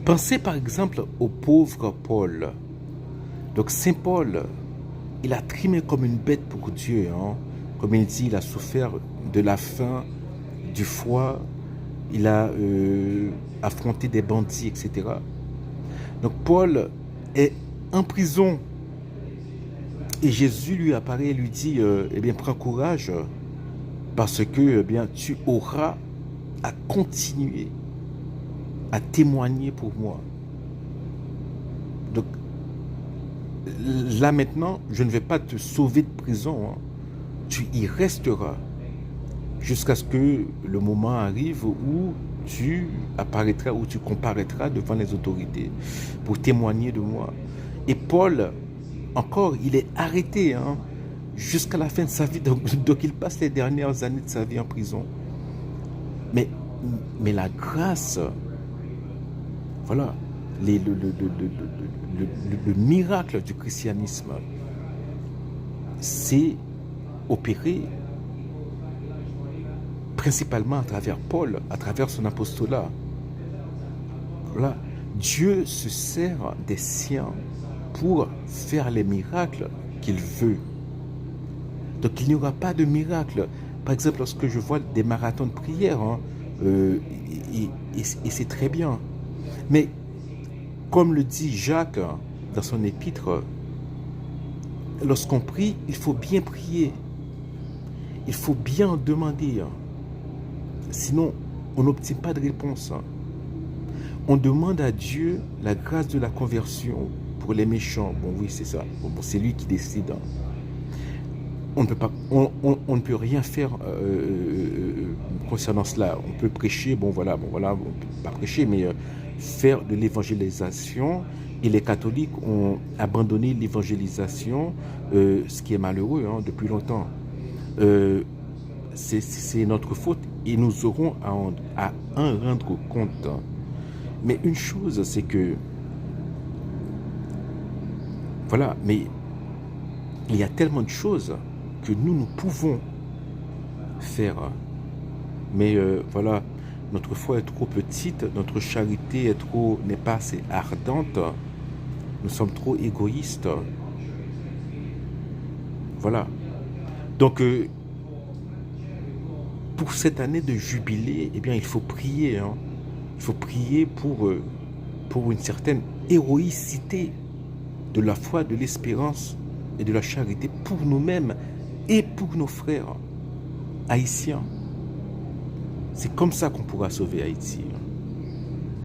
Pensez par exemple au pauvre Paul. Donc Saint Paul, il a trimé comme une bête pour Dieu. Hein. Comme il dit, il a souffert de la faim, du froid, il a affronté des bandits, etc. Donc Paul est en prison. Et Jésus lui apparaît et lui dit, eh bien, prends courage, parce que eh bien, tu auras à continuer à témoigner pour moi. Donc là maintenant, je ne vais pas te sauver de prison, hein. Tu y resteras jusqu'à ce que le moment arrive où tu apparaîtras, où tu comparaîtras devant les autorités pour témoigner de moi. Et Paul, encore, il est arrêté hein, jusqu'à la fin de sa vie, donc il passe les dernières années de sa vie en prison. Mais la grâce, voilà, le miracle du christianisme, c'est opéré principalement à travers Paul, à travers son apostolat. Voilà. Dieu se sert des siens pour faire les miracles qu'il veut. Donc il n'y aura pas de miracle. Par exemple, lorsque je vois des marathons de prière, hein, et c'est très bien. Mais comme le dit Jacques dans son épître, lorsqu'on prie, il faut bien prier. Il faut bien demander. Sinon, on n'obtient pas de réponse. On demande à Dieu la grâce de la conversion pour les méchants. Bon, oui, c'est ça. Bon, c'est lui qui décide. On ne peut pas, on ne peut rien faire concernant cela. On peut prêcher, bon voilà, on ne peut pas prêcher, mais faire de l'évangélisation. Et les catholiques ont abandonné l'évangélisation, ce qui est malheureux hein, depuis longtemps. C'est notre faute et nous aurons à en rendre compte. Mais une chose, c'est que, voilà, mais il y a tellement de choses que nous pouvons faire. Mais voilà, notre foi est trop petite, notre charité n'est pas assez ardente, nous sommes trop égoïstes. Voilà. Donc, pour cette année de jubilé, eh bien, il faut prier. Hein. Il faut prier pour une certaine héroïcité de la foi, de l'espérance et de la charité pour nous-mêmes et pour nos frères haïtiens. C'est comme ça qu'on pourra sauver Haïti.